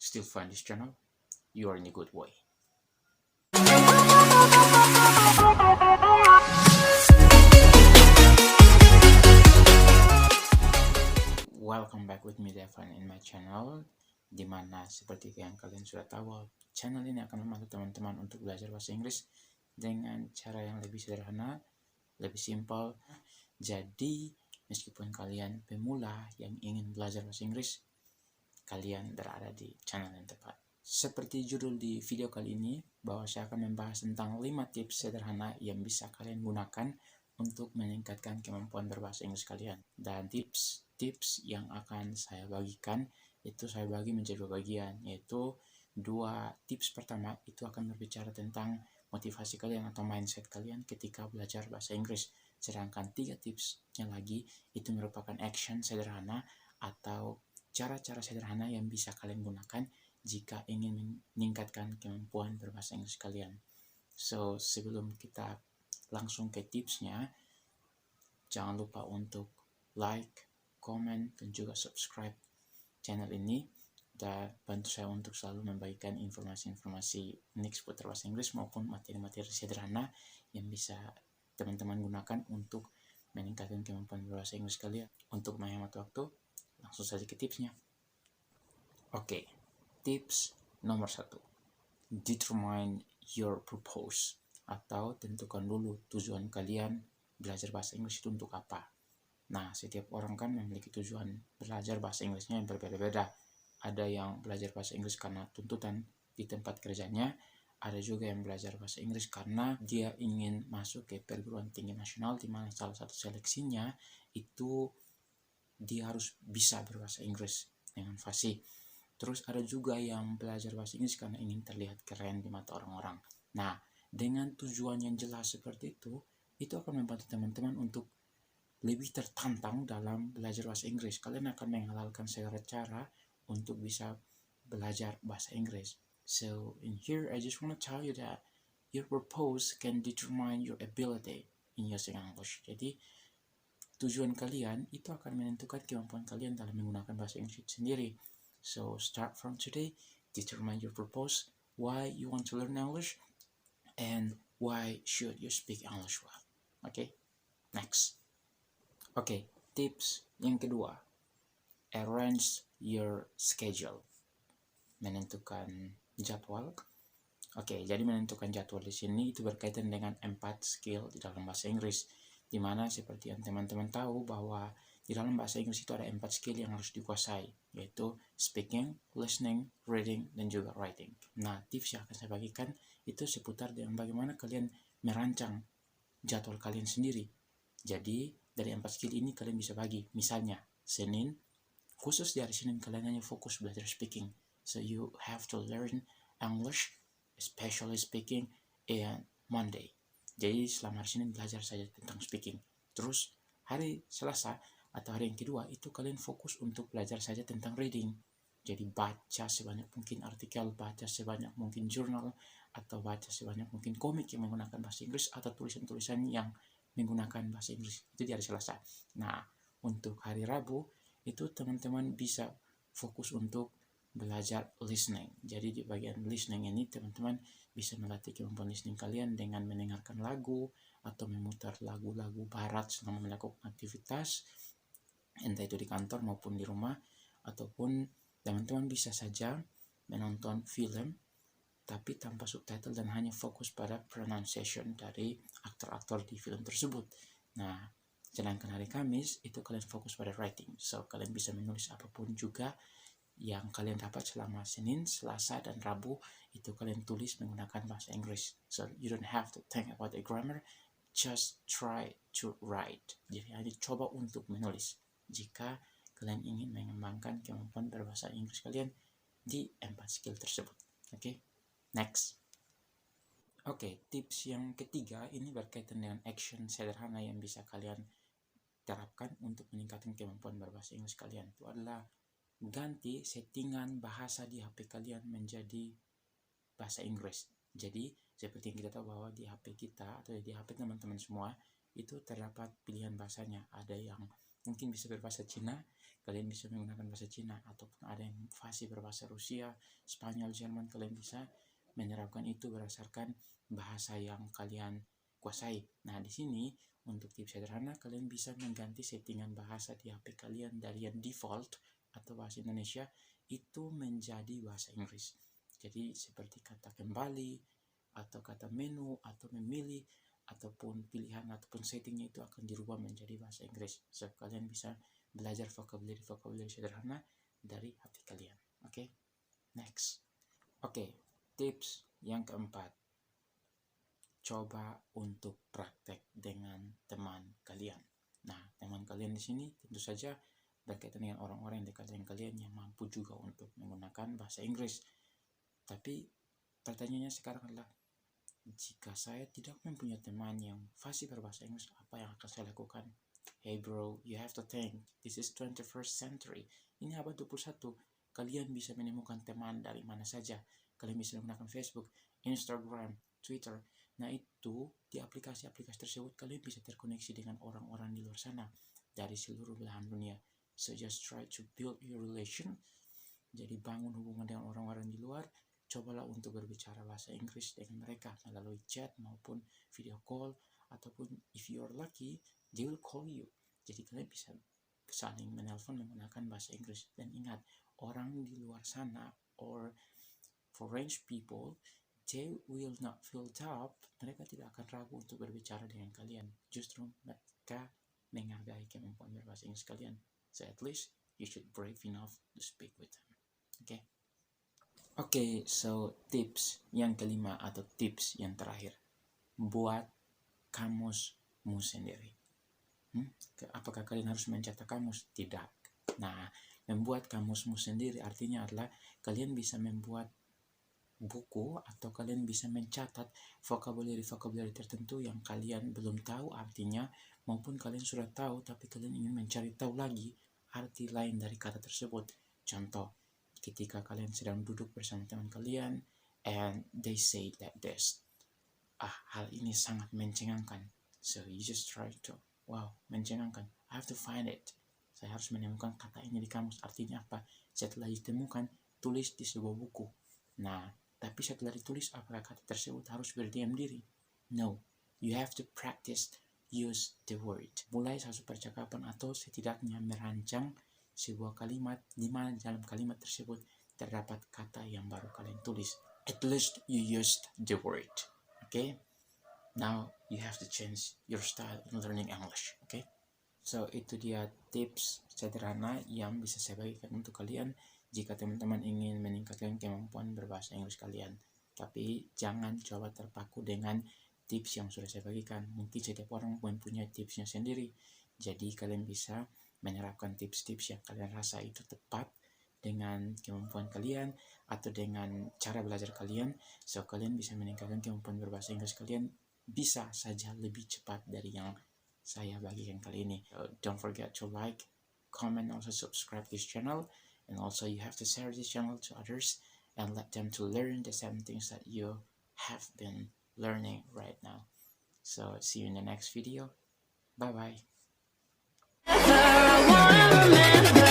still find this channel, you are in a good way. Welcome back with me Devan in my channel, dimana seperti yang kalian sudah tahu, channel ini akan membantu teman-teman untuk belajar bahasa Inggris dengan cara yang lebih sederhana, lebih simpel. Jadi meskipun kalian pemula yang ingin belajar bahasa Inggris, kalian berada di channel yang tepat. Seperti judul di video kali ini, bahwa saya akan membahas tentang 5 tips sederhana yang bisa kalian gunakan untuk meningkatkan kemampuan berbahasa Inggris kalian. Dan tips yang akan saya bagikan itu saya bagi menjadi 2 bagian, yaitu 2 tips pertama itu akan berbicara tentang motivasi kalian atau mindset kalian ketika belajar bahasa Inggris. Sedangkan 3 tipsnya lagi itu merupakan action sederhana atau cara-cara sederhana yang bisa kalian gunakan jika ingin meningkatkan kemampuan berbahasa Inggris kalian. So, sebelum kita langsung ke tipsnya, jangan lupa untuk like, comment, dan juga subscribe channel ini, dan bantu saya untuk selalu membagikan informasi-informasi unik seputar bahasa Inggris maupun materi-materi sederhana yang bisa teman-teman gunakan untuk meningkatkan kemampuan berbahasa Inggris kalian. Untuk menghemat waktu, langsung saja ke tipsnya. Oke, tips nomor 1. Determine your purpose, atau tentukan dulu tujuan kalian belajar bahasa Inggris itu untuk apa. Nah, setiap orang kan memiliki tujuan belajar bahasa Inggrisnya yang berbeda-beda. Ada yang belajar bahasa Inggris karena tuntutan di tempat kerjanya, ada juga yang belajar bahasa Inggris karena dia ingin masuk ke perguruan tinggi nasional, di mana salah satu seleksinya itu dia harus bisa berbahasa Inggris dengan fasih. Terus ada juga yang belajar bahasa Inggris karena ingin terlihat keren di mata orang-orang. Nah, dengan tujuan yang jelas seperti itu akan membantu teman-teman untuk lebih tertantang dalam belajar bahasa Inggris. Kalian akan menghalalkan segala cara untuk bisa belajar bahasa Inggris. So, in here, I just want to tell you that your purpose can determine your ability in using English. Jadi, tujuan kalian itu akan menentukan kemampuan kalian dalam menggunakan bahasa Inggris sendiri. So, start from today, determine your purpose, why you want to learn English, and why should you speak English well. Okay, next. Okay, tips yang kedua, arrange your schedule. Menentukan jadwal. Oke, jadi menentukan jadwal di sini itu berkaitan dengan 4 skill di dalam bahasa Inggris, di mana seperti yang teman-teman tahu bahwa di dalam bahasa Inggris itu ada 4 skill yang harus dikuasai, yaitu speaking, listening, reading, dan juga writing. Nah, tips yang akan saya bagikan itu seputar dengan bagaimana kalian merancang jadwal kalian sendiri. Jadi, dari 4 skill ini kalian bisa bagi. Misalnya, Senin, khusus di hari Senin kalian hanya fokus belajar speaking. So, you have to learn English, especially speaking, and Monday. Jadi, selama hari Senin belajar saja tentang speaking. Terus, hari Selasa atau hari yang kedua itu kalian fokus untuk belajar saja tentang reading. Jadi baca sebanyak mungkin artikel, baca sebanyak mungkin jurnal, atau baca sebanyak mungkin komik yang menggunakan bahasa Inggris, atau tulisan-tulisan yang menggunakan bahasa Inggris. Itu di hari Selasa. Nah, untuk hari Rabu itu teman-teman bisa fokus untuk belajar listening. Jadi di bagian listening ini teman-teman bisa melatih kemampuan listening kalian dengan mendengarkan lagu atau memutar lagu-lagu barat selama melakukan aktivitas, entah itu di kantor maupun di rumah, ataupun teman-teman bisa saja menonton film tapi tanpa subtitle dan hanya fokus pada pronunciation dari aktor-aktor di film tersebut. Nah, sedangkan hari Kamis itu kalian fokus pada writing. So, kalian bisa menulis apapun juga yang kalian dapat selama Senin, Selasa, dan Rabu, itu kalian tulis menggunakan bahasa Inggris. So, you don't have to think about the grammar, just try to write. Jadi, hanya coba untuk menulis jika kalian ingin mengembangkan kemampuan berbahasa Inggris kalian di 4 skill tersebut. Okay? Next. Oke, tips yang ketiga ini berkaitan dengan action sederhana yang bisa kalian terapkan untuk meningkatkan kemampuan berbahasa Inggris kalian. Itu adalah ganti settingan bahasa di HP kalian menjadi bahasa Inggris. Jadi, seperti yang kita tahu bahwa di HP kita atau di HP teman-teman semua itu terdapat pilihan bahasanya. Ada yang mungkin bisa berbahasa Cina, kalian bisa menggunakan bahasa Cina, ataupun ada yang fasih berbahasa Rusia, Spanyol, Jerman, kalian bisa menerapkan itu berdasarkan bahasa yang kalian kuasai. Nah, di sini untuk tips sederhana, kalian bisa mengganti settingan bahasa di HP kalian dari yang default atau bahasa Indonesia itu menjadi bahasa Inggris. Jadi seperti kata kembali, atau kata menu, atau memilih, ataupun pilihan, ataupun settingnya itu akan dirubah menjadi bahasa Inggris. So, kalian bisa belajar vocabulary sederhana dari HP kalian. Oke, next. Oke, tips yang keempat. Coba untuk praktek dengan teman kalian. Nah, teman kalian di sini tentu saja berkaitan dengan orang-orang yang dekat dengan kalian yang mampu juga untuk menggunakan bahasa Inggris. Tapi pertanyaannya sekarang adalah, jika saya tidak mempunyai teman yang fasih berbahasa Inggris, apa yang akan saya lakukan? Hey bro, you have to think, this is 21st century. Ini abad 21. Kalian bisa menemukan teman dari mana saja. Kalian bisa menggunakan Facebook, Instagram, Twitter. Nah, itu di aplikasi-aplikasi tersebut kalian bisa terkoneksi dengan orang-orang di luar sana dari seluruh belahan dunia. So just try to build your relation. Jadi bangun hubungan dengan orang-orang di luar. Cobalah untuk berbicara bahasa Inggris dengan mereka melalui chat maupun video call, ataupun if you are lucky, they will call you. Jadi kalian bisa saling menelpon menggunakan bahasa Inggris. Dan ingat, orang di luar sana or foreign people, they will not feel doubt. Mereka tidak akan ragu untuk berbicara dengan kalian. Justru mereka menghargai kemampuan berbahasa Inggris kalian. So at least you should brave enough to speak with them. Okay? Oke, so tips yang kelima atau tips yang terakhir. Buat kamusmu sendiri. Apakah kalian harus mencetak kamus? Tidak. Nah, membuat kamusmu sendiri artinya adalah kalian bisa membuat buku atau kalian bisa mencatat vocabulary tertentu yang kalian belum tahu artinya, maupun kalian sudah tahu tapi kalian ingin mencari tahu lagi arti lain dari kata tersebut. Contoh, ketika kalian sedang duduk bersama teman kalian and they say like this, hal ini sangat mencengangkan. So you just try to, wow, mencengangkan, I have to find it. Saya harus menemukan kata ini di kamus, artinya apa? Setelah ditemukan, tulis di sebuah buku. Nah, tapi setelah ditulis, apakah kata tersebut harus berdiam diri? No, you have to practice use the word. Mulai satu percakapan atau setidaknya merancang sebuah kalimat di mana dalam kalimat tersebut terdapat kata yang baru kalian tulis. At least you used the word. Okay? Now you have to change your style in learning English. Okay? So itu dia tips sederhana yang bisa saya bagikan untuk kalian jika teman-teman ingin meningkatkan kemampuan berbahasa Inggris kalian. Tapi jangan coba terpaku dengan tips yang sudah saya bagikan. Mungkin setiap orang mempunyai tipsnya sendiri. Jadi kalian bisa menerapkan tips-tips yang kalian rasa itu tepat dengan kemampuan kalian atau dengan cara belajar kalian. So kalian bisa meningkatkan kemampuan berbahasa Inggris kalian bisa saja lebih cepat dari yang saya bagikan kali ini. So, don't forget to like, comment, also subscribe this channel. And also you have to share this channel to others and let them to learn the same things that you have been learning right now. So see you in the next video. Bye bye.